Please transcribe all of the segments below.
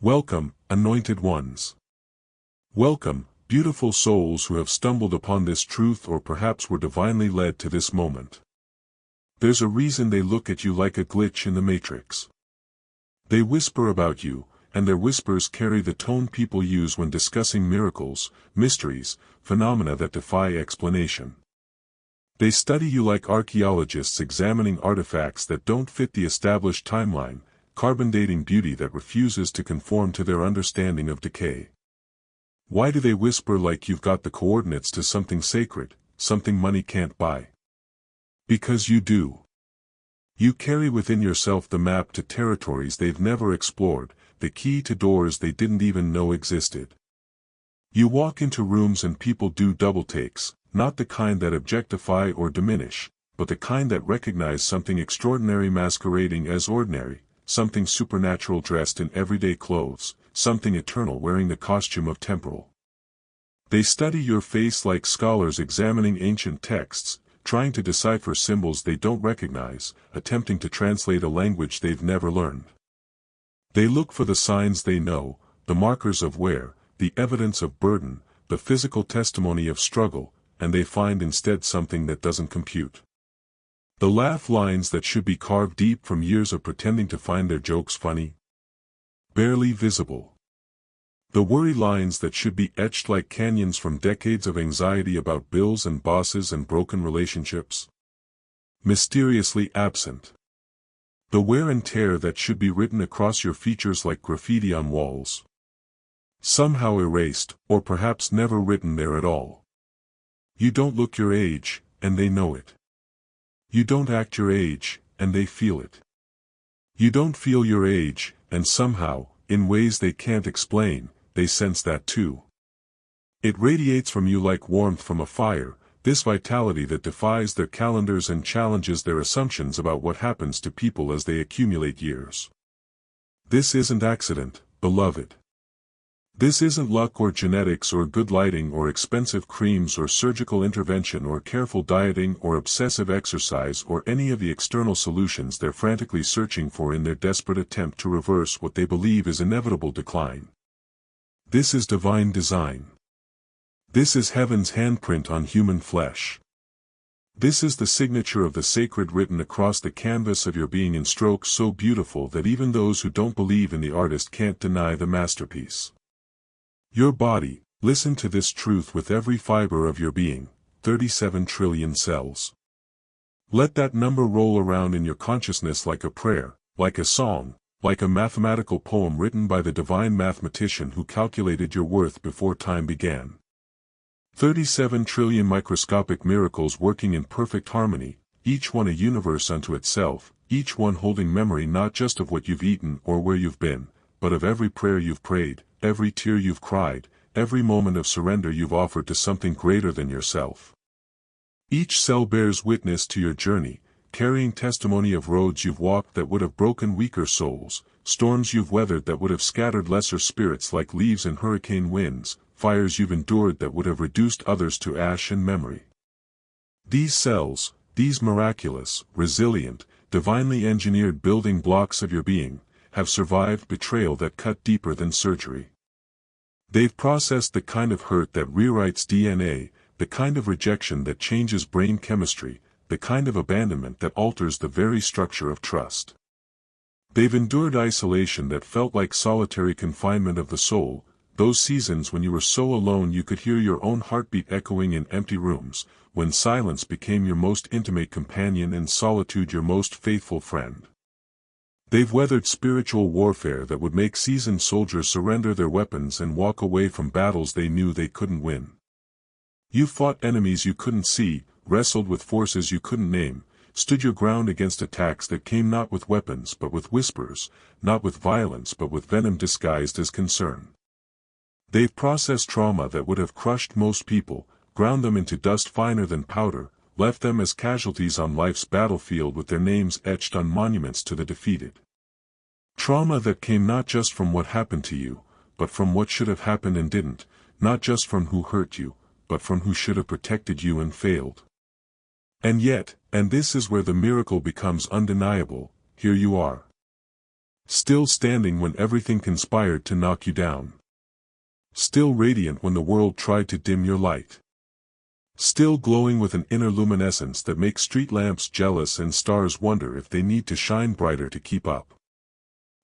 Welcome, anointed ones. Welcome, beautiful souls who have stumbled upon this truth or perhaps were divinely led to this moment. There's a reason they look at you like a glitch in the matrix. They whisper about you, and their whispers carry the tone people use when discussing miracles, mysteries, phenomena that defy explanation. They study you like archaeologists examining artifacts that don't fit the established timeline, carbon dating beauty that refuses to conform to their understanding of decay. Why do they whisper like you've got the coordinates to something sacred, something money can't buy? Because you do. You carry within yourself the map to territories they've never explored, the key to doors they didn't even know existed. You walk into rooms and people do double takes, not the kind that objectify or diminish, but the kind that recognize something extraordinary masquerading as ordinary, something supernatural dressed in everyday clothes, something eternal wearing the costume of temporal. They study your face like scholars examining ancient texts, trying to decipher symbols they don't recognize, attempting to translate a language they've never learned. They look for the signs they know, the markers of wear, the evidence of burden, the physical testimony of struggle, and they find instead something that doesn't compute. The laugh lines that should be carved deep from years of pretending to find their jokes funny. Barely visible. The worry lines that should be etched like canyons from decades of anxiety about bills and bosses and broken relationships. Mysteriously absent. The wear and tear that should be written across your features like graffiti on walls. Somehow erased, or perhaps never written there at all. You don't look your age, and they know it. You don't act your age, and they feel it. You don't feel your age, and somehow, in ways they can't explain, they sense that too. It radiates from you like warmth from a fire, this vitality that defies their calendars and challenges their assumptions about what happens to people as they accumulate years. This isn't accident, beloved. This isn't luck or genetics or good lighting or expensive creams or surgical intervention or careful dieting or obsessive exercise or any of the external solutions they're frantically searching for in their desperate attempt to reverse what they believe is inevitable decline. This is divine design. This is heaven's handprint on human flesh. This is the signature of the sacred written across the canvas of your being in strokes so beautiful that even those who don't believe in the artist can't deny the masterpiece. Your body, listen to this truth with every fiber of your being, 37 trillion cells. Let that number roll around in your consciousness like a prayer, like a song, like a mathematical poem written by the divine mathematician who calculated your worth before time began. 37 trillion microscopic miracles working in perfect harmony, each one a universe unto itself, each one holding memory not just of what you've eaten or where you've been, but of every prayer you've prayed, every tear you've cried, every moment of surrender you've offered to something greater than yourself. Each cell bears witness to your journey, carrying testimony of roads you've walked that would have broken weaker souls, storms you've weathered that would have scattered lesser spirits like leaves in hurricane winds, fires you've endured that would have reduced others to ash and memory. These cells, these miraculous, resilient, divinely engineered building blocks of your being, have survived betrayal that cut deeper than surgery. They've processed the kind of hurt that rewrites DNA, the kind of rejection that changes brain chemistry, the kind of abandonment that alters the very structure of trust. They've endured isolation that felt like solitary confinement of the soul, those seasons when you were so alone you could hear your own heartbeat echoing in empty rooms, when silence became your most intimate companion and solitude your most faithful friend. They've weathered spiritual warfare that would make seasoned soldiers surrender their weapons and walk away from battles they knew they couldn't win. You fought enemies you couldn't see, wrestled with forces you couldn't name, stood your ground against attacks that came not with weapons but with whispers, not with violence but with venom disguised as concern. They've processed trauma that would have crushed most people, ground them into dust finer than powder, left them as casualties on life's battlefield with their names etched on monuments to the defeated. Trauma that came not just from what happened to you, but from what should have happened and didn't, not just from who hurt you, but from who should have protected you and failed. And yet, and this is where the miracle becomes undeniable, here you are. Still standing when everything conspired to knock you down. Still radiant when the world tried to dim your light. Still glowing with an inner luminescence that makes street lamps jealous and stars wonder if they need to shine brighter to keep up.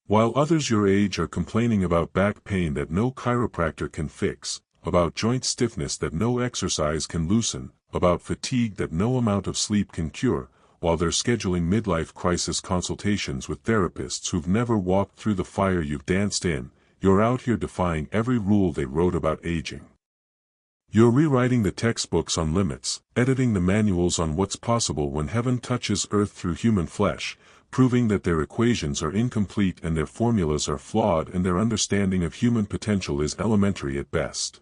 While others your age are complaining about back pain that no chiropractor can fix, about joint stiffness that no exercise can loosen, about fatigue that no amount of sleep can cure, while they're scheduling midlife crisis consultations with therapists who've never walked through the fire you've danced in, you're out here defying every rule they wrote about aging. You're rewriting the textbooks on limits, editing the manuals on what's possible when heaven touches earth through human flesh, proving that their equations are incomplete and their formulas are flawed and their understanding of human potential is elementary at best.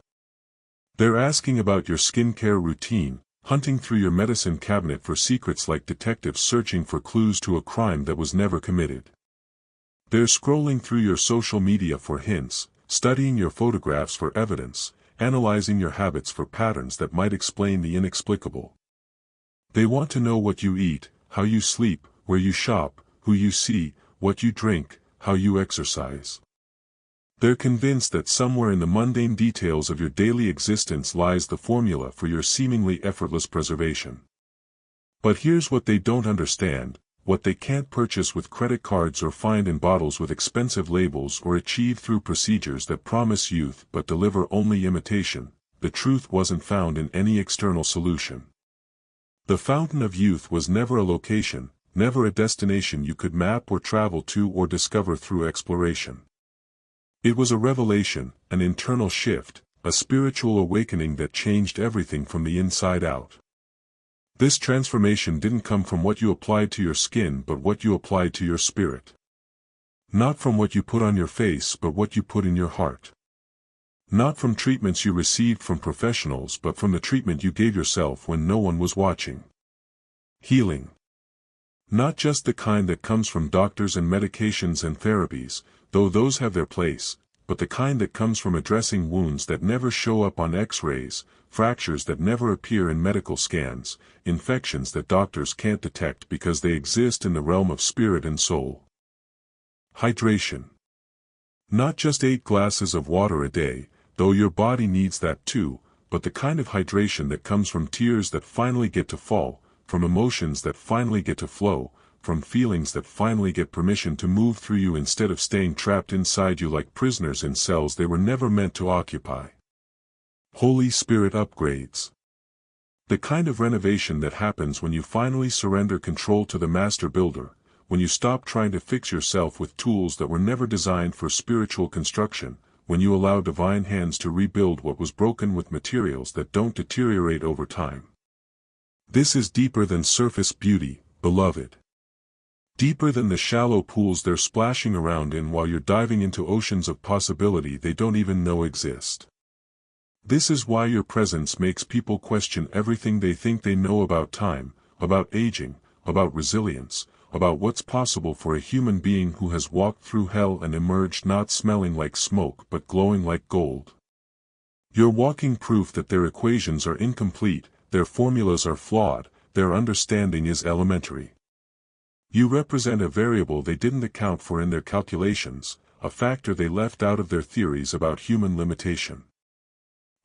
They're asking about your skincare routine, hunting through your medicine cabinet for secrets like detectives searching for clues to a crime that was never committed. They're scrolling through your social media for hints, studying your photographs for evidence, analyzing your habits for patterns that might explain the inexplicable. They want to know what you eat, how you sleep, where you shop, who you see, what you drink, how you exercise. They're convinced that somewhere in the mundane details of your daily existence lies the formula for your seemingly effortless preservation. But here's what they don't understand, what they can't purchase with credit cards or find in bottles with expensive labels or achieve through procedures that promise youth but deliver only imitation. The truth wasn't found in any external solution. The fountain of youth was never a location, never a destination you could map or travel to or discover through exploration. It was a revelation, an internal shift, a spiritual awakening that changed everything from the inside out. This transformation didn't come from what you applied to your skin but what you applied to your spirit. Not from what you put on your face but what you put in your heart. Not from treatments you received from professionals but from the treatment you gave yourself when no one was watching. Healing. Not just the kind that comes from doctors and medications and therapies, though those have their place, but the kind that comes from addressing wounds that never show up on X-rays, fractures that never appear in medical scans, infections that doctors can't detect because they exist in the realm of spirit and soul. Hydration. Not just 8 glasses of water a day, though your body needs that too, but the kind of hydration that comes from tears that finally get to fall, from emotions that finally get to flow, from feelings that finally get permission to move through you instead of staying trapped inside you like prisoners in cells they were never meant to occupy. Holy Spirit upgrades. The kind of renovation that happens when you finally surrender control to the master builder, when you stop trying to fix yourself with tools that were never designed for spiritual construction, when you allow divine hands to rebuild what was broken with materials that don't deteriorate over time. This is deeper than surface beauty, beloved. Deeper than the shallow pools they're splashing around in while you're diving into oceans of possibility they don't even know exist. This is why your presence makes people question everything they think they know about time, about aging, about resilience, about what's possible for a human being who has walked through hell and emerged not smelling like smoke but glowing like gold. You're walking proof that their equations are incomplete, their formulas are flawed, their understanding is elementary. You represent a variable they didn't account for in their calculations, a factor they left out of their theories about human limitation.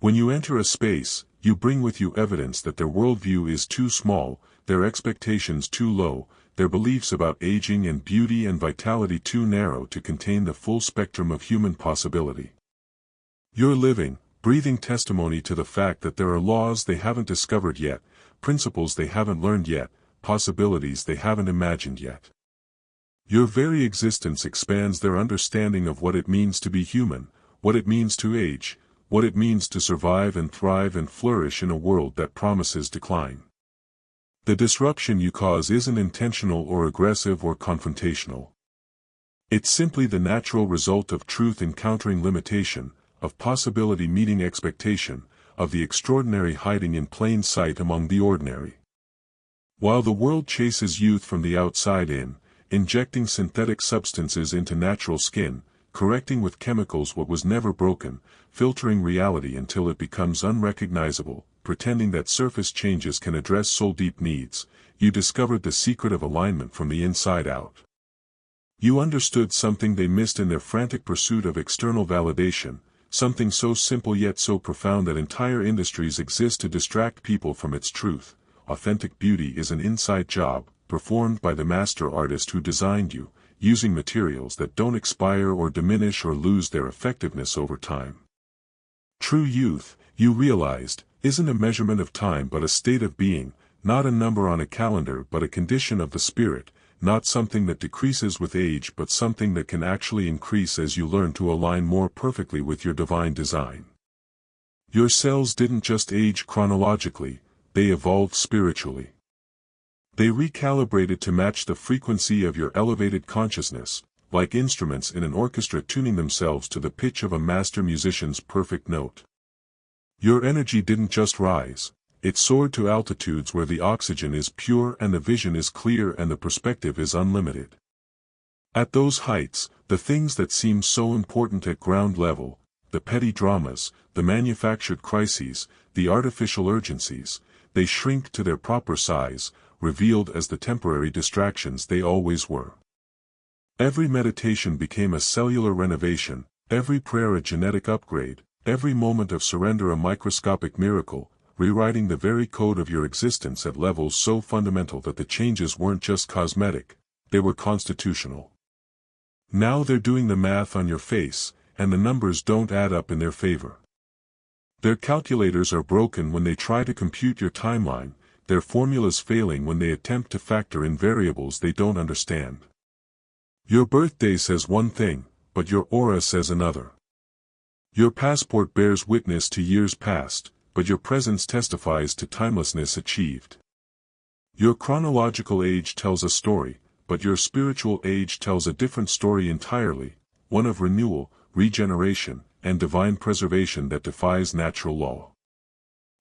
When you enter a space, you bring with you evidence that their worldview is too small, their expectations too low, their beliefs about aging and beauty and vitality too narrow to contain the full spectrum of human possibility. You're living, breathing testimony to the fact that there are laws they haven't discovered yet, principles they haven't learned yet, possibilities they haven't imagined yet. Your very existence expands their understanding of what it means to be human, what it means to age, what it means to survive and thrive and flourish in a world that promises decline. The disruption you cause isn't intentional or aggressive or confrontational. It's simply the natural result of truth encountering limitation, of possibility meeting expectation, of the extraordinary hiding in plain sight among the ordinary. While the world chases youth from the outside in, injecting synthetic substances into natural skin, correcting with chemicals what was never broken, filtering reality until it becomes unrecognizable, pretending that surface changes can address soul-deep needs, you discovered the secret of alignment from the inside out. You understood something they missed in their frantic pursuit of external validation, something so simple yet so profound that entire industries exist to distract people from its truth. Authentic beauty is an inside job, performed by the master artist who designed you, using materials that don't expire or diminish or lose their effectiveness over time. True youth, you realized, isn't a measurement of time but a state of being, not a number on a calendar but a condition of the spirit, not something that decreases with age but something that can actually increase as you learn to align more perfectly with your divine design. Your cells didn't just age chronologically, they evolved spiritually. They recalibrated to match the frequency of your elevated consciousness, like instruments in an orchestra tuning themselves to the pitch of a master musician's perfect note. Your energy didn't just rise, it soared to altitudes where the oxygen is pure and the vision is clear and the perspective is unlimited. At those heights, the things that seem so important at ground level, the petty dramas, the manufactured crises, the artificial urgencies, they shrink to their proper size, revealed as the temporary distractions they always were. Every meditation became a cellular renovation, every prayer a genetic upgrade, every moment of surrender a microscopic miracle, rewriting the very code of your existence at levels so fundamental that the changes weren't just cosmetic, they were constitutional. Now they're doing the math on your face, and the numbers don't add up in their favor. Their calculators are broken when they try to compute your timeline, their formulas failing when they attempt to factor in variables they don't understand. Your birthday says one thing, but your aura says another. Your passport bears witness to years past, but your presence testifies to timelessness achieved. Your chronological age tells a story, but your spiritual age tells a different story entirely, one of renewal, regeneration, and divine preservation that defies natural law.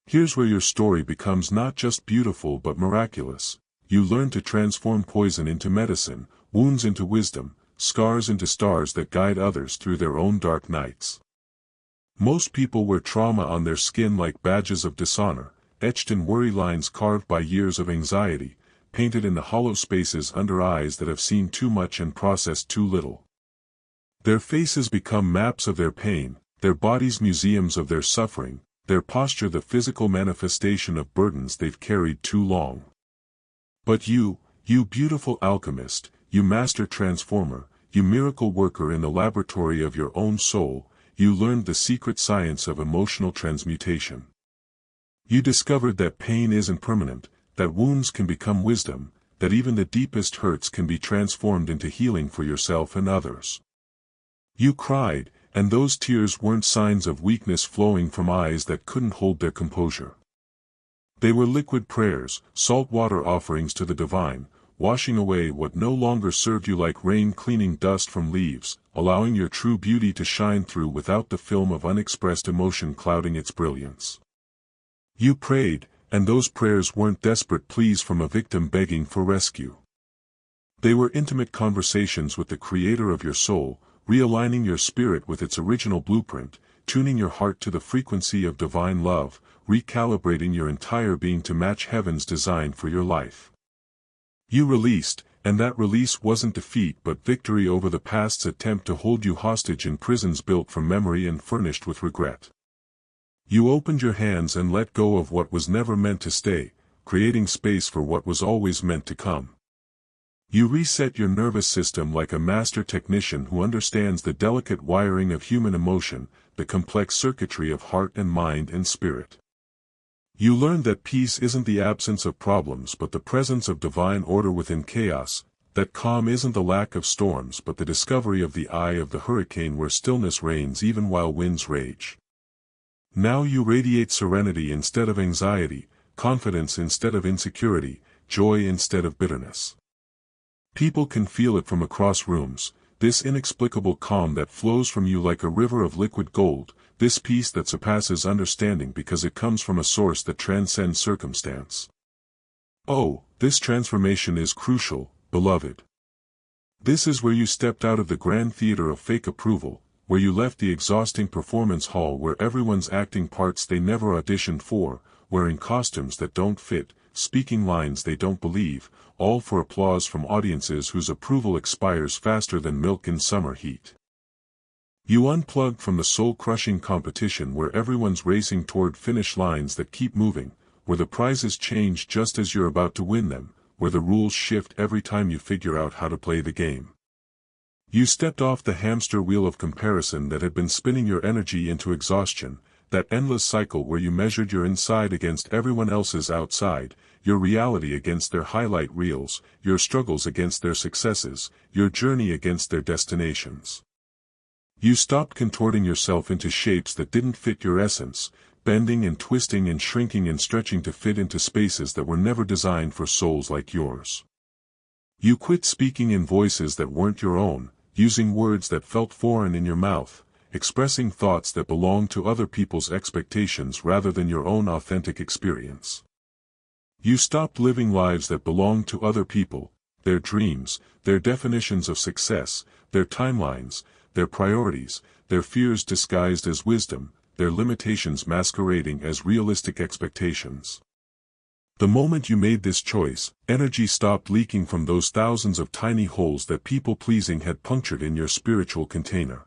Here's where your story becomes not just beautiful but miraculous. You learn to transform poison into medicine, wounds into wisdom, scars into stars that guide others through their own dark nights. Most people wear trauma on their skin like badges of dishonor, etched in worry lines carved by years of anxiety, painted in the hollow spaces under eyes that have seen too much and processed too little. Their faces become maps of their pain, their bodies museums of their suffering, their posture the physical manifestation of burdens they've carried too long. But you beautiful alchemist, you master transformer, you miracle worker in the laboratory of your own soul, you learned the secret science of emotional transmutation. You discovered that pain isn't permanent, that wounds can become wisdom, that even the deepest hurts can be transformed into healing for yourself and others. You cried, and those tears weren't signs of weakness flowing from eyes that couldn't hold their composure. They were liquid prayers, saltwater offerings to the divine, washing away what no longer served you like rain cleaning dust from leaves, allowing your true beauty to shine through without the film of unexpressed emotion clouding its brilliance. You prayed, and those prayers weren't desperate pleas from a victim begging for rescue. They were intimate conversations with the creator of your soul, realigning your spirit with its original blueprint, tuning your heart to the frequency of divine love, recalibrating your entire being to match heaven's design for your life. You released, and that release wasn't defeat but victory over the past's attempt to hold you hostage in prisons built from memory and furnished with regret. You opened your hands and let go of what was never meant to stay, creating space for what was always meant to come. You reset your nervous system like a master technician who understands the delicate wiring of human emotion, the complex circuitry of heart and mind and spirit. You learned that peace isn't the absence of problems but the presence of divine order within chaos, that calm isn't the lack of storms but the discovery of the eye of the hurricane where stillness reigns even while winds rage. Now you radiate serenity instead of anxiety, confidence instead of insecurity, joy instead of bitterness. People can feel it from across rooms, this inexplicable calm that flows from you like a river of liquid gold, this peace that surpasses understanding because it comes from a source that transcends circumstance. Oh, this transformation is crucial, beloved. This is where you stepped out of the grand theater of fake approval, where you left the exhausting performance hall where everyone's acting parts they never auditioned for, wearing costumes that don't fit, speaking lines they don't believe, all for applause from audiences whose approval expires faster than milk in summer heat. You unplug from the soul-crushing competition where everyone's racing toward finish lines that keep moving, where the prizes change just as you're about to win them, where the rules shift every time you figure out how to play the game. You stepped off the hamster wheel of comparison that had been spinning your energy into exhaustion, that endless cycle where you measured your inside against everyone else's outside, your reality against their highlight reels, your struggles against their successes, your journey against their destinations. You stopped contorting yourself into shapes that didn't fit your essence, bending and twisting and shrinking and stretching to fit into spaces that were never designed for souls like yours. You quit speaking in voices that weren't your own, using words that felt foreign in your mouth, expressing thoughts that belonged to other people's expectations rather than your own authentic experience. You stopped living lives that belonged to other people, their dreams, their definitions of success, their timelines, their priorities, their fears disguised as wisdom, their limitations masquerading as realistic expectations. The moment you made this choice, energy stopped leaking from those thousands of tiny holes that people-pleasing had punctured in your spiritual container.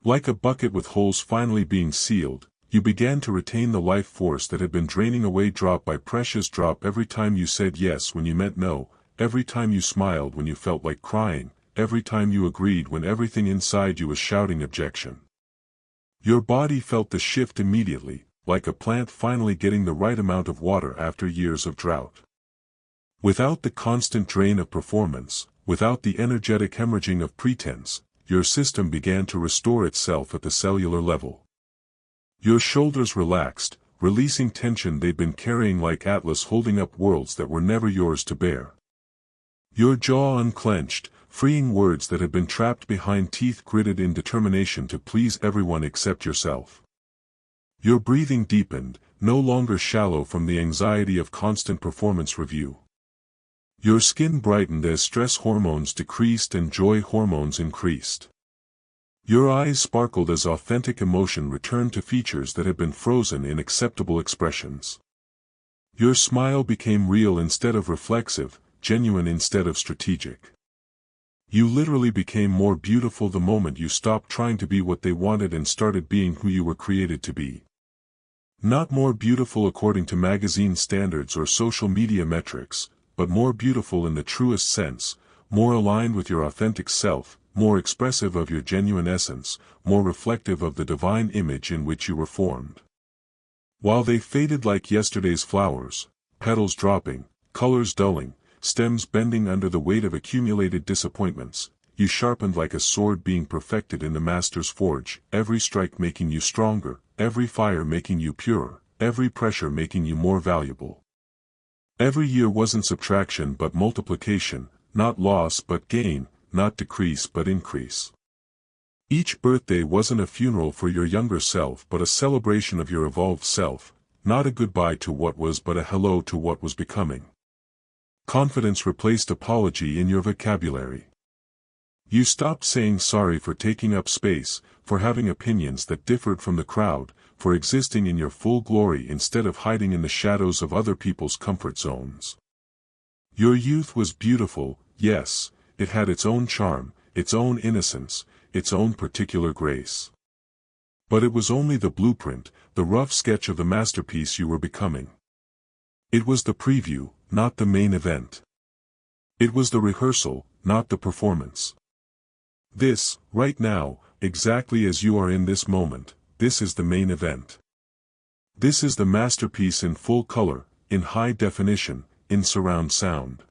Like a bucket with holes finally being sealed, you began to retain the life force that had been draining away drop by precious drop every time you said yes when you meant no, every time you smiled when you felt like crying, every time you agreed when everything inside you was shouting objection. Your body felt the shift immediately, like a plant finally getting the right amount of water after years of drought. Without the constant drain of performance, without the energetic hemorrhaging of pretense, your system began to restore itself at the cellular level. Your shoulders relaxed, releasing tension they'd been carrying like Atlas holding up worlds that were never yours to bear. Your jaw unclenched, freeing words that had been trapped behind teeth gritted in determination to please everyone except yourself. Your breathing deepened, no longer shallow from the anxiety of constant performance review. Your skin brightened as stress hormones decreased and joy hormones increased. Your eyes sparkled as authentic emotion returned to features that had been frozen in acceptable expressions. Your smile became real instead of reflexive, genuine instead of strategic. You literally became more beautiful the moment you stopped trying to be what they wanted and started being who you were created to be. Not more beautiful according to magazine standards or social media metrics, but more beautiful in the truest sense, more aligned with your authentic self, more expressive of your genuine essence, more reflective of the divine image in which you were formed. While they faded like yesterday's flowers, petals dropping, colors dulling, stems bending under the weight of accumulated disappointments, you sharpened like a sword being perfected in the master's forge, every strike making you stronger, every fire making you purer, every pressure making you more valuable. Every year wasn't subtraction but multiplication, not loss but gain, not decrease but increase. Each birthday wasn't a funeral for your younger self but a celebration of your evolved self, not a goodbye to what was but a hello to what was becoming. Confidence replaced apology in your vocabulary. You stopped saying sorry for taking up space, for having opinions that differed from the crowd, for existing in your full glory instead of hiding in the shadows of other people's comfort zones. Your youth was beautiful, yes, it had its own charm, its own innocence, its own particular grace. But it was only the blueprint, the rough sketch of the masterpiece you were becoming. It was the preview, not the main event. It was the rehearsal, not the performance. This, right now, exactly as you are in this moment, this is the main event. This is the masterpiece in full color, in high definition, in surround sound.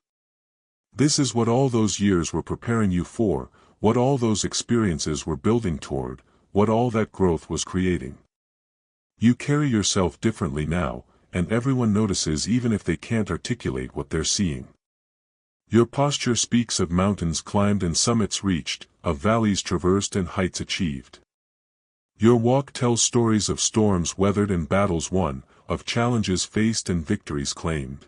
This is what all those years were preparing you for, what all those experiences were building toward, what all that growth was creating. You carry yourself differently now, and everyone notices even if they can't articulate what they're seeing. Your posture speaks of mountains climbed and summits reached, of valleys traversed and heights achieved. Your walk tells stories of storms weathered and battles won, of challenges faced and victories claimed.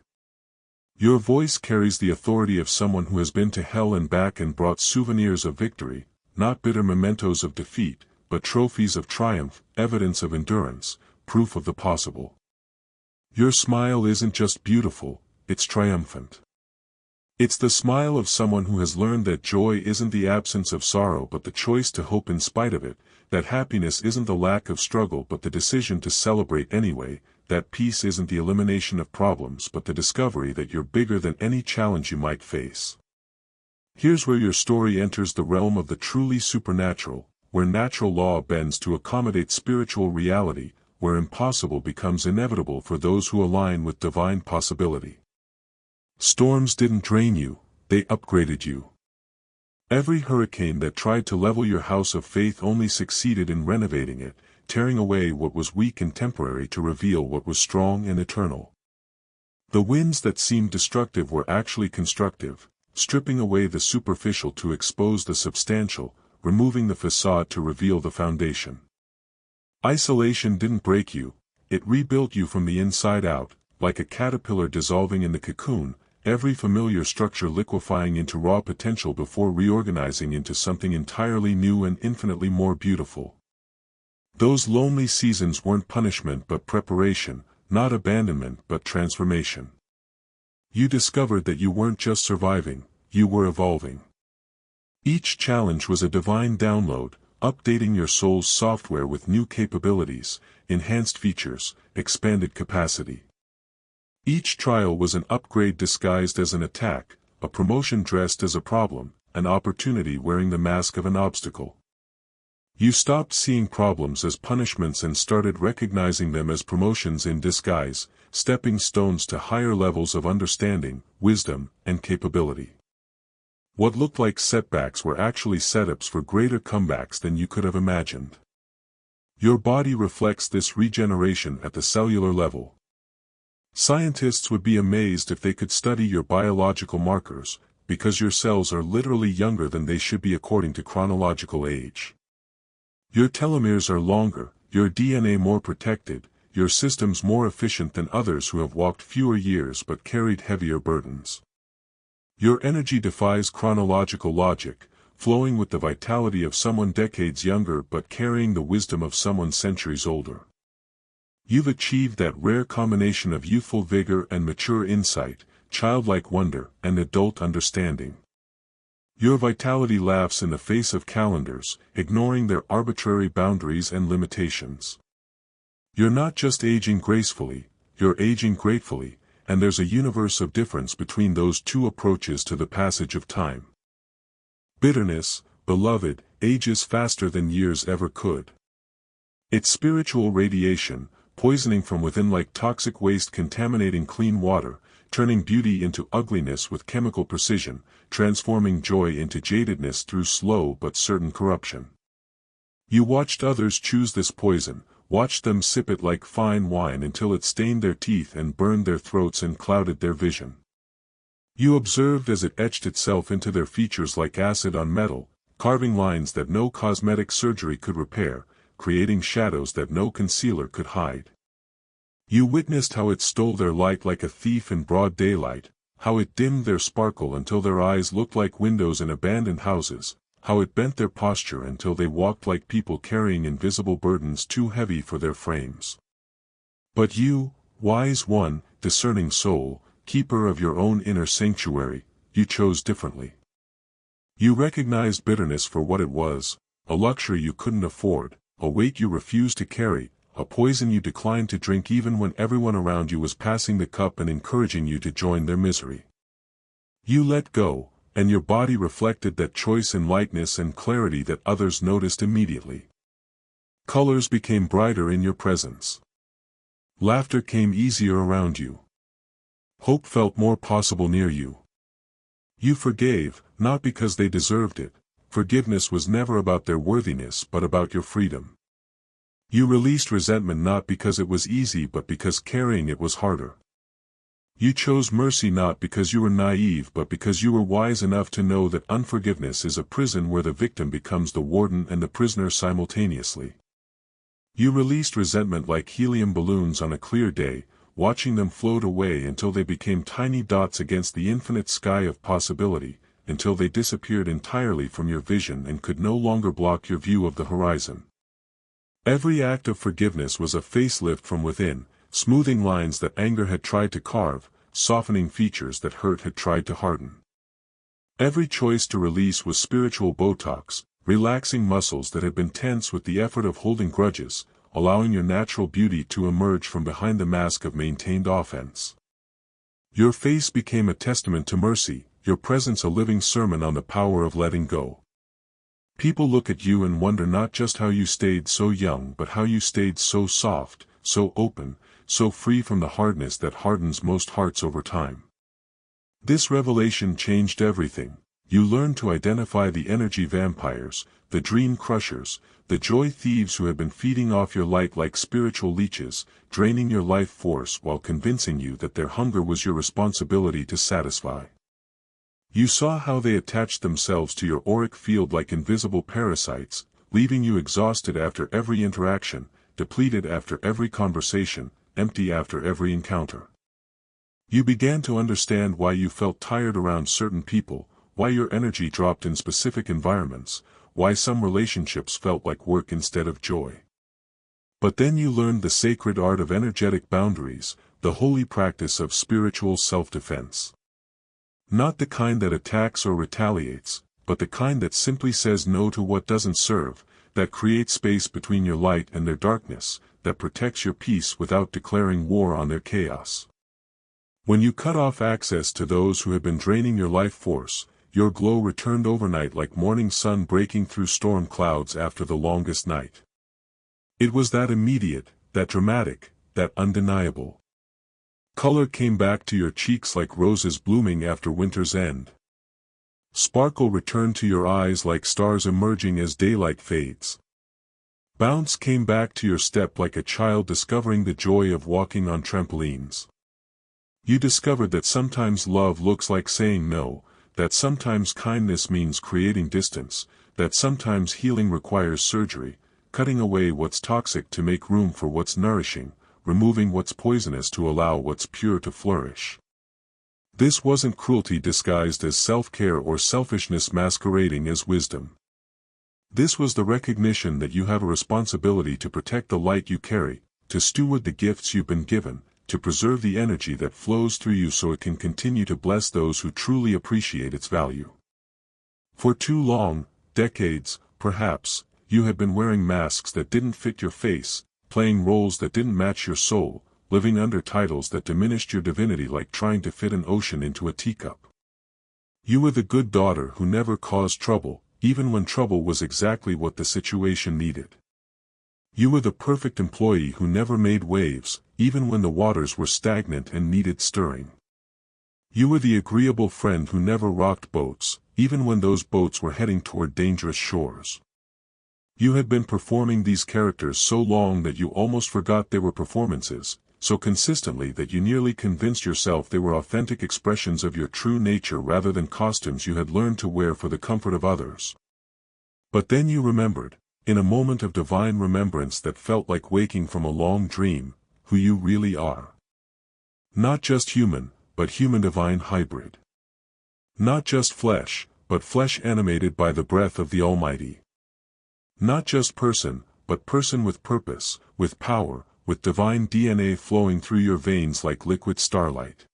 Your voice carries the authority of someone who has been to hell and back and brought souvenirs of victory, not bitter mementos of defeat, but trophies of triumph, evidence of endurance, proof of the possible. Your smile isn't just beautiful, it's triumphant. It's the smile of someone who has learned that joy isn't the absence of sorrow but the choice to hope in spite of it, that happiness isn't the lack of struggle but the decision to celebrate anyway, that peace isn't the elimination of problems but the discovery that you're bigger than any challenge you might face. Here's where your story enters the realm of the truly supernatural, where natural law bends to accommodate spiritual reality, where impossible becomes inevitable for those who align with divine possibility. Storms didn't drain you, they upgraded you. Every hurricane that tried to level your house of faith only succeeded in renovating it, tearing away what was weak and temporary to reveal what was strong and eternal. The winds that seemed destructive were actually constructive, stripping away the superficial to expose the substantial, removing the facade to reveal the foundation. Isolation didn't break you, it rebuilt you from the inside out, like a caterpillar dissolving in the cocoon, every familiar structure liquefying into raw potential before reorganizing into something entirely new and infinitely more beautiful. Those lonely seasons weren't punishment but preparation, not abandonment but transformation. You discovered that you weren't just surviving, you were evolving. Each challenge was a divine download, updating your soul's software with new capabilities, enhanced features, expanded capacity. Each trial was an upgrade disguised as an attack, a promotion dressed as a problem, an opportunity wearing the mask of an obstacle. You stopped seeing problems as punishments and started recognizing them as promotions in disguise, stepping stones to higher levels of understanding, wisdom, and capability. What looked like setbacks were actually setups for greater comebacks than you could have imagined. Your body reflects this regeneration at the cellular level. Scientists would be amazed if they could study your biological markers, because your cells are literally younger than they should be according to chronological age. Your telomeres are longer, your DNA more protected, your systems more efficient than others who have walked fewer years but carried heavier burdens. Your energy defies chronological logic, flowing with the vitality of someone decades younger but carrying the wisdom of someone centuries older. You've achieved that rare combination of youthful vigor and mature insight, childlike wonder and adult understanding. Your vitality laughs in the face of calendars, ignoring their arbitrary boundaries and limitations. You're not just aging gracefully, you're aging gratefully, and there's a universe of difference between those two approaches to the passage of time. Bitterness, beloved, ages faster than years ever could. It's spiritual radiation, poisoning from within like toxic waste contaminating clean water, turning beauty into ugliness with chemical precision, transforming joy into jadedness through slow but certain corruption. You watched others choose this poison, watched them sip it like fine wine until it stained their teeth and burned their throats and clouded their vision. You observed as it etched itself into their features like acid on metal, carving lines that no cosmetic surgery could repair, creating shadows that no concealer could hide. You witnessed how it stole their light like a thief in broad daylight, how it dimmed their sparkle until their eyes looked like windows in abandoned houses, how it bent their posture until they walked like people carrying invisible burdens too heavy for their frames. But you, wise one, discerning soul, keeper of your own inner sanctuary, you chose differently. You recognized bitterness for what it was, a luxury you couldn't afford, a weight you refused to carry, a poison you declined to drink even when everyone around you was passing the cup and encouraging you to join their misery. You let go, and your body reflected that choice in lightness and clarity that others noticed immediately. Colors became brighter in your presence. Laughter came easier around you. Hope felt more possible near you. You forgave, not because they deserved it. Forgiveness was never about their worthiness but about your freedom. You released resentment not because it was easy but because carrying it was harder. You chose mercy not because you were naive but because you were wise enough to know that unforgiveness is a prison where the victim becomes the warden and the prisoner simultaneously. You released resentment like helium balloons on a clear day, watching them float away until they became tiny dots against the infinite sky of possibility, until they disappeared entirely from your vision and could no longer block your view of the horizon. Every act of forgiveness was a facelift from within, smoothing lines that anger had tried to carve, softening features that hurt had tried to harden. Every choice to release was spiritual Botox, relaxing muscles that had been tense with the effort of holding grudges, allowing your natural beauty to emerge from behind the mask of maintained offense. Your face became a testament to mercy, your presence a living sermon on the power of letting go. People look at you and wonder not just how you stayed so young but how you stayed so soft, so open, so free from the hardness that hardens most hearts over time. This revelation changed everything. You learned to identify the energy vampires, the dream crushers, the joy thieves who had been feeding off your light like spiritual leeches, draining your life force while convincing you that their hunger was your responsibility to satisfy. You saw how they attached themselves to your auric field like invisible parasites, leaving you exhausted after every interaction, depleted after every conversation, empty after every encounter. You began to understand why you felt tired around certain people, why your energy dropped in specific environments, why some relationships felt like work instead of joy. But then you learned the sacred art of energetic boundaries, the holy practice of spiritual self-defense. Not the kind that attacks or retaliates, but the kind that simply says no to what doesn't serve, that creates space between your light and their darkness, that protects your peace without declaring war on their chaos. When you cut off access to those who had been draining your life force, your glow returned overnight like morning sun breaking through storm clouds after the longest night. It was that immediate, that dramatic, that undeniable. Color came back to your cheeks like roses blooming after winter's end. Sparkle returned to your eyes like stars emerging as daylight fades. Bounce came back to your step like a child discovering the joy of walking on trampolines. You discovered that sometimes love looks like saying no, that sometimes kindness means creating distance, that sometimes healing requires surgery, cutting away what's toxic to make room for what's nourishing, removing what's poisonous to allow what's pure to flourish. This wasn't cruelty disguised as self-care or selfishness masquerading as wisdom. This was the recognition that you have a responsibility to protect the light you carry, to steward the gifts you've been given, to preserve the energy that flows through you so it can continue to bless those who truly appreciate its value. For too long, decades, perhaps, you had been wearing masks that didn't fit your face, playing roles that didn't match your soul, living under titles that diminished your divinity like trying to fit an ocean into a teacup. You were the good daughter who never caused trouble, even when trouble was exactly what the situation needed. You were the perfect employee who never made waves, even when the waters were stagnant and needed stirring. You were the agreeable friend who never rocked boats, even when those boats were heading toward dangerous shores. You had been performing these characters so long that you almost forgot they were performances, so consistently that you nearly convinced yourself they were authentic expressions of your true nature rather than costumes you had learned to wear for the comfort of others. But then you remembered, in a moment of divine remembrance that felt like waking from a long dream, who you really are. Not just human, but human-divine hybrid. Not just flesh, but flesh animated by the breath of the Almighty. Not just person, but person with purpose, with power, with divine DNA flowing through your veins like liquid starlight.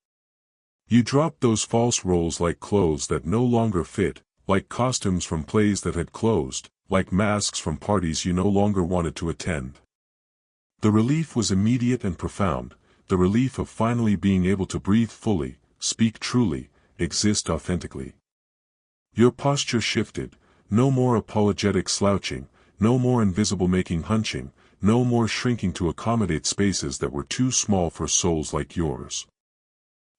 You dropped those false roles like clothes that no longer fit, like costumes from plays that had closed, like masks from parties you no longer wanted to attend. The relief was immediate and profound, the relief of finally being able to breathe fully, speak truly, exist authentically. Your posture shifted, no more apologetic slouching, no more invisible making hunching, no more shrinking to accommodate spaces that were too small for souls like yours.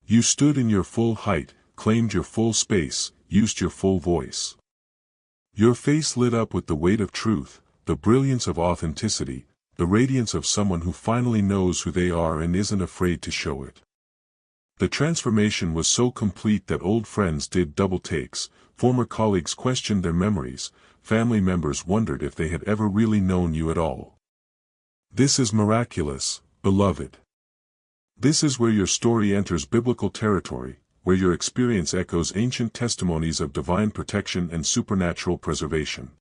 You stood in your full height, claimed your full space, used your full voice. Your face lit up with the weight of truth, the brilliance of authenticity, the radiance of someone who finally knows who they are and isn't afraid to show it. The transformation was so complete that old friends did double takes, former colleagues questioned their memories, family members wondered if they had ever really known you at all. This is miraculous, beloved. This is where your story enters biblical territory, where your experience echoes ancient testimonies of divine protection and supernatural preservation.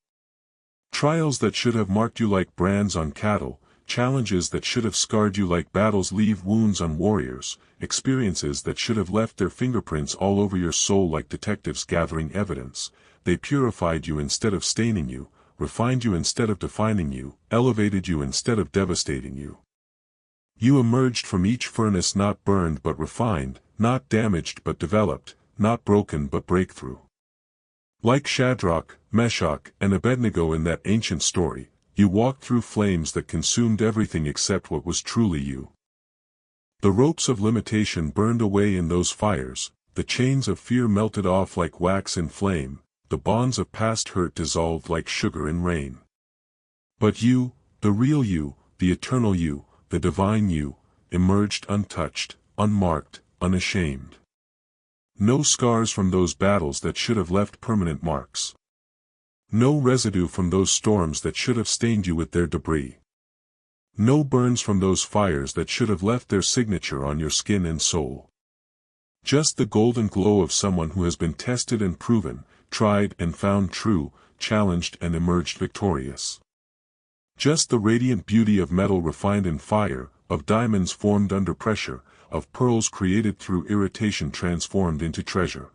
Trials that should have marked you like brands on cattle, challenges that should have scarred you like battles leave wounds on warriors, experiences that should have left their fingerprints all over your soul like detectives gathering evidence. They purified you instead of staining you, refined you instead of defining you, elevated you instead of devastating you. You emerged from each furnace not burned but refined, not damaged but developed, not broken but breakthrough. Like Shadrach, Meshach, and Abednego in that ancient story, you walked through flames that consumed everything except what was truly you. The ropes of limitation burned away in those fires, the chains of fear melted off like wax in flame, the bonds of past hurt dissolved like sugar in rain. But you, the real you, the eternal you, the divine you, emerged untouched, unmarked, unashamed. No scars from those battles that should have left permanent marks. No residue from those storms that should have stained you with their debris. No burns from those fires that should have left their signature on your skin and soul. Just the golden glow of someone who has been tested and proven, tried and found true, challenged and emerged victorious. Just the radiant beauty of metal refined in fire, of diamonds formed under pressure, of pearls created through irritation transformed into treasure.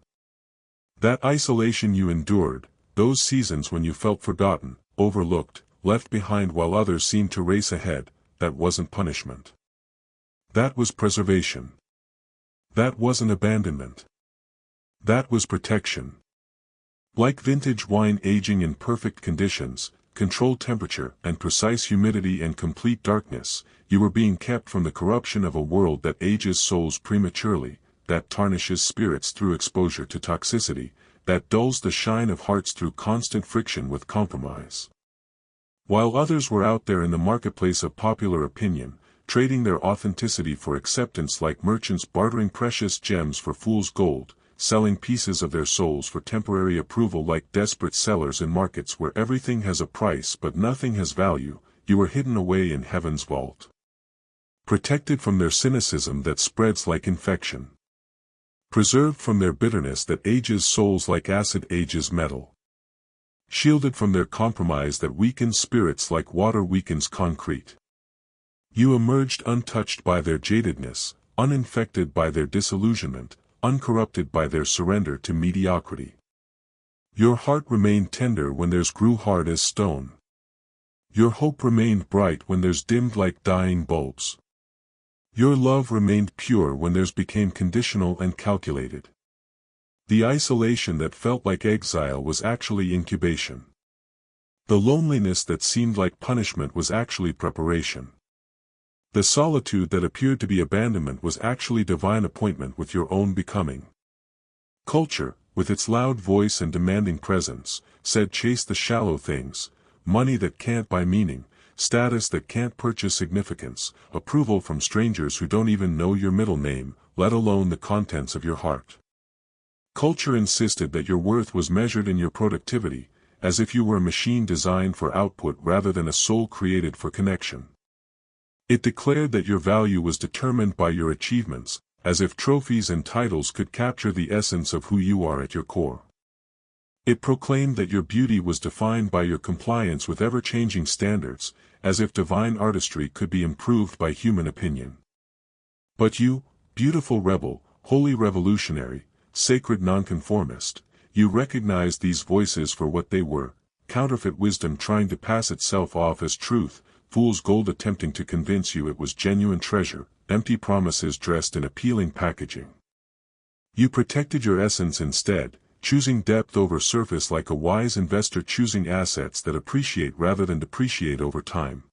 That isolation you endured, those seasons when you felt forgotten, overlooked, left behind while others seemed to race ahead, that wasn't punishment. That was preservation. That wasn't abandonment. That was protection. Like vintage wine aging in perfect conditions, controlled temperature and precise humidity and complete darkness, you were being kept from the corruption of a world that ages souls prematurely, that tarnishes spirits through exposure to toxicity, that dulls the shine of hearts through constant friction with compromise. While others were out there in the marketplace of popular opinion, trading their authenticity for acceptance like merchants bartering precious gems for fool's gold, selling pieces of their souls for temporary approval like desperate sellers in markets where everything has a price but nothing has value, you were hidden away in heaven's vault. Protected from their cynicism that spreads like infection. Preserved from their bitterness that ages souls like acid ages metal. Shielded from their compromise that weakens spirits like water weakens concrete. You emerged untouched by their jadedness, uninfected by their disillusionment, uncorrupted by their surrender to mediocrity. Your heart remained tender when theirs grew hard as stone. Your hope remained bright when theirs dimmed like dying bulbs. Your love remained pure when theirs became conditional and calculated. The isolation that felt like exile was actually incubation. The loneliness that seemed like punishment was actually preparation. The solitude that appeared to be abandonment was actually divine appointment with your own becoming. Culture, with its loud voice and demanding presence, said chase the shallow things, money that can't buy meaning, status that can't purchase significance, approval from strangers who don't even know your middle name, let alone the contents of your heart. Culture insisted that your worth was measured in your productivity, as if you were a machine designed for output rather than a soul created for connection. It declared that your value was determined by your achievements, as if trophies and titles could capture the essence of who you are at your core. It proclaimed that your beauty was defined by your compliance with ever-changing standards, as if divine artistry could be improved by human opinion. But you, beautiful rebel, holy revolutionary, sacred nonconformist, you recognized these voices for what they were, counterfeit wisdom trying to pass itself off as truth, fool's gold attempting to convince you it was genuine treasure, empty promises dressed in appealing packaging. You protected your essence instead, choosing depth over surface like a wise investor choosing assets that appreciate rather than depreciate over time.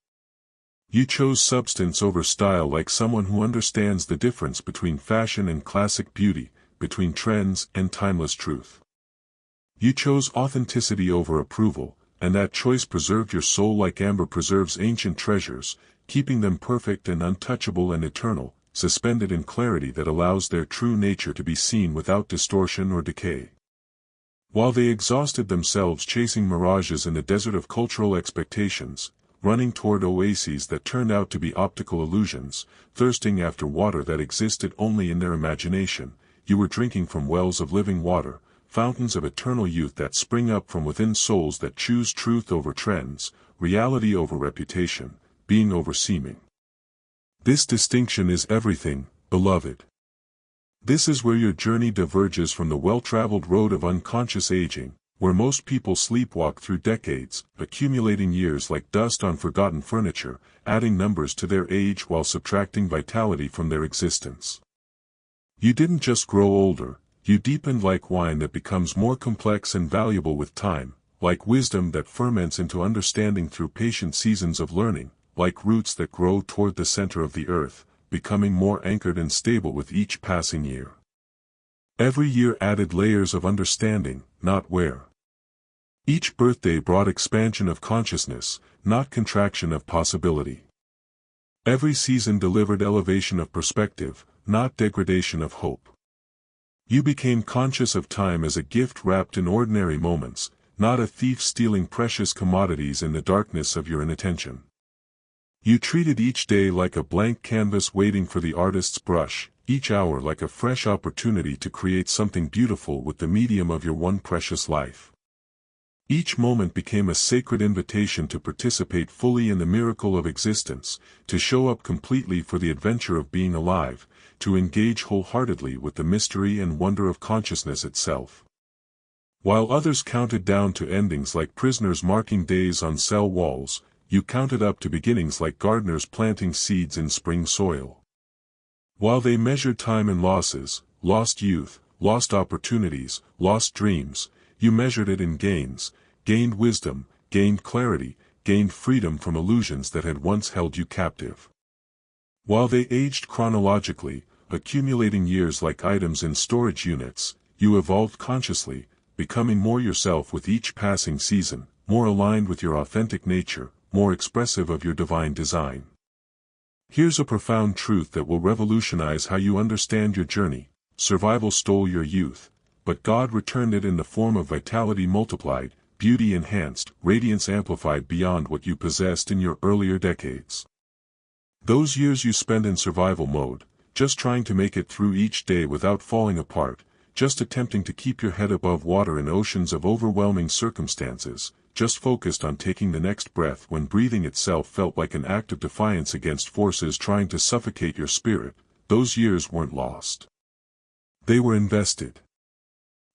You chose substance over style like someone who understands the difference between fashion and classic beauty, between trends and timeless truth. You chose authenticity over approval, and that choice preserved your soul like amber preserves ancient treasures, keeping them perfect and untouchable and eternal, suspended in clarity that allows their true nature to be seen without distortion or decay. While they exhausted themselves chasing mirages in the desert of cultural expectations, running toward oases that turned out to be optical illusions, thirsting after water that existed only in their imagination, you were drinking from wells of living water, fountains of eternal youth that spring up from within souls that choose truth over trends, reality over reputation, being overseeming. This distinction is everything, beloved. This is where your journey diverges from the well-traveled road of unconscious aging, where most people sleepwalk through decades, accumulating years like dust on forgotten furniture, adding numbers to their age while subtracting vitality from their existence. You didn't just grow older, you deepened like wine that becomes more complex and valuable with time, like wisdom that ferments into understanding through patient seasons of learning, like roots that grow toward the center of the earth, becoming more anchored and stable with each passing year. Every year added layers of understanding, not wear. Each birthday brought expansion of consciousness, not contraction of possibility. Every season delivered elevation of perspective, not degradation of hope. You became conscious of time as a gift wrapped in ordinary moments, not a thief stealing precious commodities in the darkness of your inattention. You treated each day like a blank canvas waiting for the artist's brush, each hour like a fresh opportunity to create something beautiful with the medium of your one precious life. Each moment became a sacred invitation to participate fully in the miracle of existence, to show up completely for the adventure of being alive, to engage wholeheartedly with the mystery and wonder of consciousness itself. While others counted down to endings like prisoners marking days on cell walls, you counted up to beginnings like gardeners planting seeds in spring soil. While they measured time in losses, lost youth, lost opportunities, lost dreams, you measured it in gains, gained wisdom, gained clarity, gained freedom from illusions that had once held you captive. While they aged chronologically, accumulating years like items in storage units, you evolved consciously, becoming more yourself with each passing season, more aligned with your authentic nature, more expressive of your divine design. Here's a profound truth that will revolutionize how you understand your journey. Survival stole your youth, but God returned it in the form of vitality multiplied, beauty enhanced, radiance amplified beyond what you possessed in your earlier decades. Those years you spent in survival mode, just trying to make it through each day without falling apart, just attempting to keep your head above water in oceans of overwhelming circumstances, just focused on taking the next breath when breathing itself felt like an act of defiance against forces trying to suffocate your spirit, those years weren't lost. They were invested.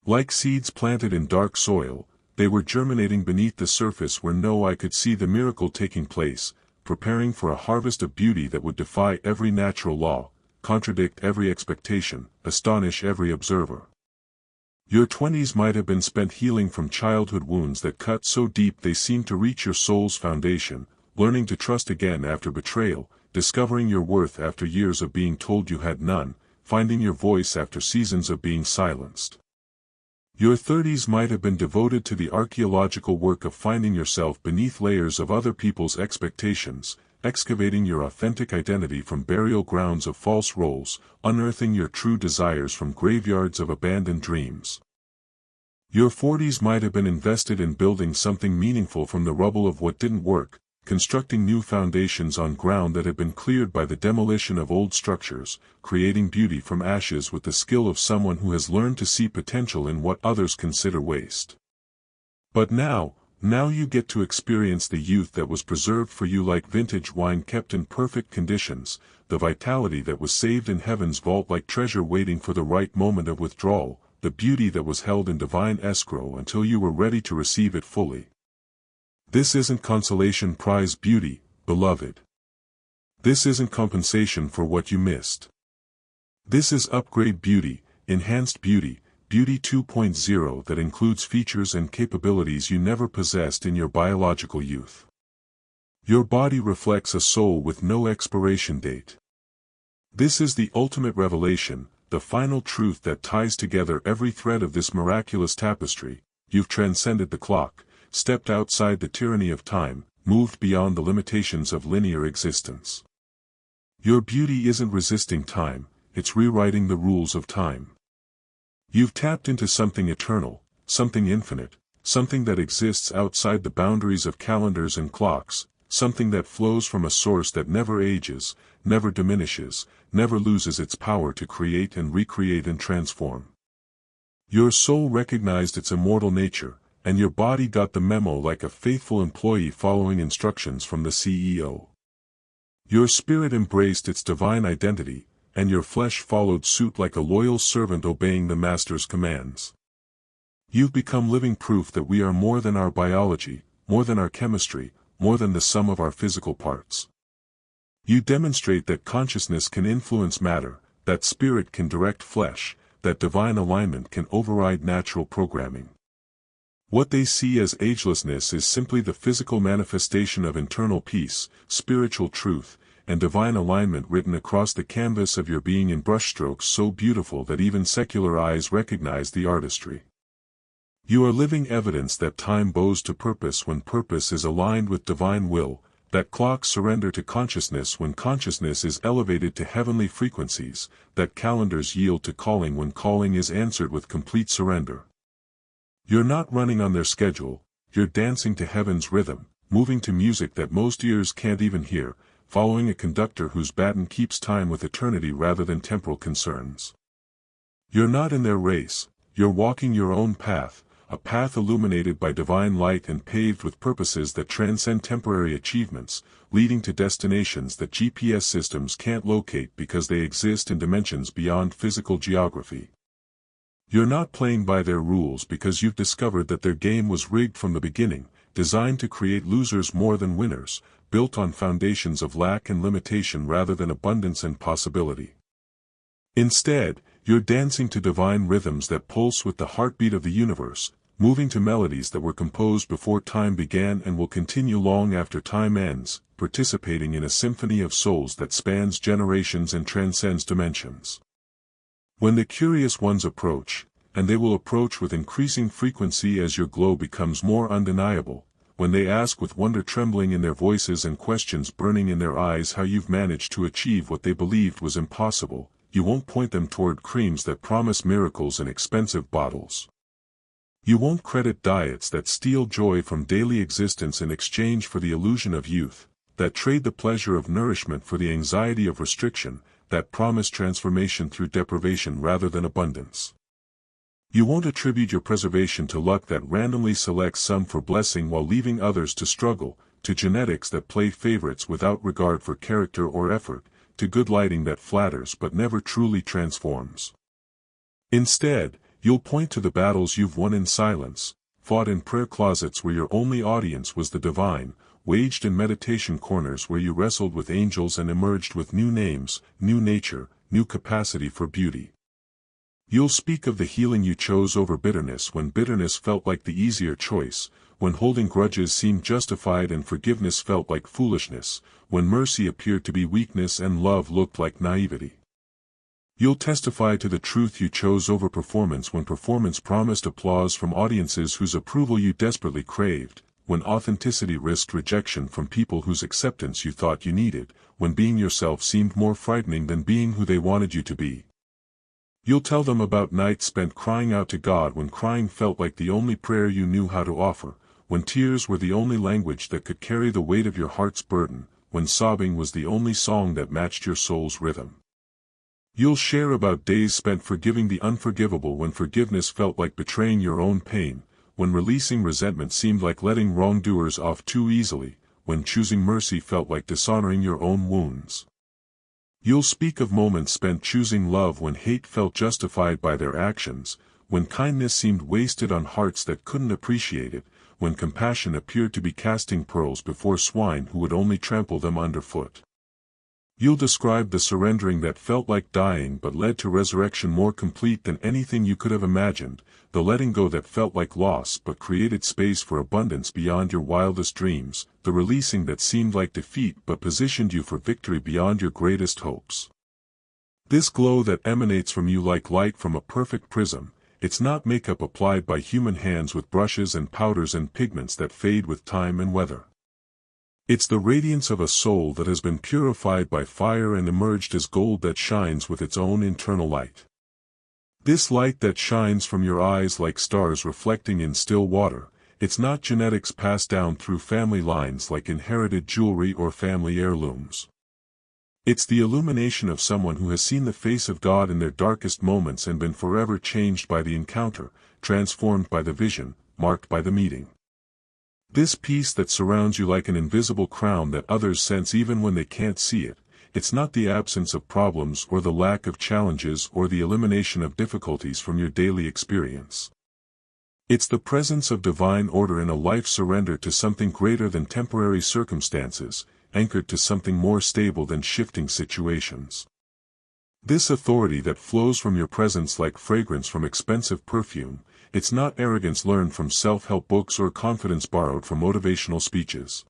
Like seeds planted in dark soil, they were germinating beneath the surface where no eye could see the miracle taking place, preparing for a harvest of beauty that would defy every natural law, contradict every expectation, astonish every observer. Your 20s might have been spent healing from childhood wounds that cut so deep they seemed to reach your soul's foundation, learning to trust again after betrayal, discovering your worth after years of being told you had none, finding your voice after seasons of being silenced. Your 30s might have been devoted to the archaeological work of finding yourself beneath layers of other people's expectations, excavating your authentic identity from burial grounds of false roles, unearthing your true desires from graveyards of abandoned dreams. Your 40s might have been invested in building something meaningful from the rubble of what didn't work, constructing new foundations on ground that had been cleared by the demolition of old structures, creating beauty from ashes with the skill of someone who has learned to see potential in what others consider waste. But now you get to experience the youth that was preserved for you like vintage wine kept in perfect conditions, the vitality that was saved in heaven's vault like treasure waiting for the right moment of withdrawal, the beauty that was held in divine escrow until you were ready to receive it fully. This isn't consolation prize beauty, beloved. This isn't compensation for what you missed. This is upgrade beauty, enhanced beauty, Beauty 2.0 that includes features and capabilities you never possessed in your biological youth. Your body reflects a soul with no expiration date. This is the ultimate revelation, the final truth that ties together every thread of this miraculous tapestry. You've transcended the clock, stepped outside the tyranny of time, moved beyond the limitations of linear existence. Your beauty isn't resisting time, it's rewriting the rules of time. You've tapped into something eternal, something infinite, something that exists outside the boundaries of calendars and clocks, something that flows from a source that never ages, never diminishes, never loses its power to create and recreate and transform. Your soul recognized its immortal nature, and your body got the memo like a faithful employee following instructions from the CEO. Your spirit embraced its divine identity, and your flesh followed suit like a loyal servant obeying the Master's commands. You've become living proof that we are more than our biology, more than our chemistry, more than the sum of our physical parts. You demonstrate that consciousness can influence matter, that spirit can direct flesh, that divine alignment can override natural programming. What they see as agelessness is simply the physical manifestation of internal peace, spiritual truth, and divine alignment written across the canvas of your being in brushstrokes so beautiful that even secular eyes recognize the artistry. You are living evidence that time bows to purpose when purpose is aligned with divine will, that clocks surrender to consciousness when consciousness is elevated to heavenly frequencies, that calendars yield to calling when calling is answered with complete surrender. You're not running on their schedule, you're dancing to heaven's rhythm, moving to music that most ears can't even hear, following a conductor whose baton keeps time with eternity rather than temporal concerns. You're not in their race, you're walking your own path, a path illuminated by divine light and paved with purposes that transcend temporary achievements, leading to destinations that GPS systems can't locate because they exist in dimensions beyond physical geography. You're not playing by their rules because you've discovered that their game was rigged from the beginning, designed to create losers more than winners, built on foundations of lack and limitation rather than abundance and possibility. Instead, you're dancing to divine rhythms that pulse with the heartbeat of the universe, moving to melodies that were composed before time began and will continue long after time ends, participating in a symphony of souls that spans generations and transcends dimensions. When the curious ones approach, and they will approach with increasing frequency as your glow becomes more undeniable, when they ask with wonder trembling in their voices and questions burning in their eyes how you've managed to achieve what they believed was impossible, you won't point them toward creams that promise miracles in expensive bottles. You won't credit diets that steal joy from daily existence in exchange for the illusion of youth, that trade the pleasure of nourishment for the anxiety of restriction, that promise transformation through deprivation rather than abundance. You won't attribute your preservation to luck that randomly selects some for blessing while leaving others to struggle, to genetics that play favorites without regard for character or effort, to good lighting that flatters but never truly transforms. Instead, you'll point to the battles you've won in silence, fought in prayer closets where your only audience was the divine, waged in meditation corners where you wrestled with angels and emerged with new names, new nature, new capacity for beauty. You'll speak of the healing you chose over bitterness when bitterness felt like the easier choice, when holding grudges seemed justified and forgiveness felt like foolishness, when mercy appeared to be weakness and love looked like naivety. You'll testify to the truth you chose over performance when performance promised applause from audiences whose approval you desperately craved, when authenticity risked rejection from people whose acceptance you thought you needed, when being yourself seemed more frightening than being who they wanted you to be. You'll tell them about nights spent crying out to God when crying felt like the only prayer you knew how to offer, when tears were the only language that could carry the weight of your heart's burden, when sobbing was the only song that matched your soul's rhythm. You'll share about days spent forgiving the unforgivable when forgiveness felt like betraying your own pain, when releasing resentment seemed like letting wrongdoers off too easily, when choosing mercy felt like dishonoring your own wounds. You'll speak of moments spent choosing love when hate felt justified by their actions, when kindness seemed wasted on hearts that couldn't appreciate it, when compassion appeared to be casting pearls before swine who would only trample them underfoot. You'll describe the surrendering that felt like dying but led to resurrection more complete than anything you could have imagined, the letting go that felt like loss but created space for abundance beyond your wildest dreams, the releasing that seemed like defeat but positioned you for victory beyond your greatest hopes. This glow that emanates from you like light from a perfect prism, it's not makeup applied by human hands with brushes and powders and pigments that fade with time and weather. It's the radiance of a soul that has been purified by fire and emerged as gold that shines with its own internal light. This light that shines from your eyes like stars reflecting in still water, it's not genetics passed down through family lines like inherited jewelry or family heirlooms. It's the illumination of someone who has seen the face of God in their darkest moments and been forever changed by the encounter, transformed by the vision, marked by the meeting. This peace that surrounds you like an invisible crown that others sense even when they can't see it, it's not the absence of problems or the lack of challenges or the elimination of difficulties from your daily experience. It's the presence of divine order in a life surrendered to something greater than temporary circumstances, anchored to something more stable than shifting situations. This authority that flows from your presence like fragrance from expensive perfume, it's not arrogance learned from self-help books or confidence borrowed from motivational speeches.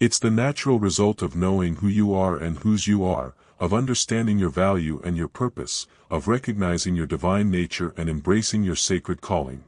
It's the natural result of knowing who you are and whose you are, of understanding your value and your purpose, of recognizing your divine nature and embracing your sacred calling.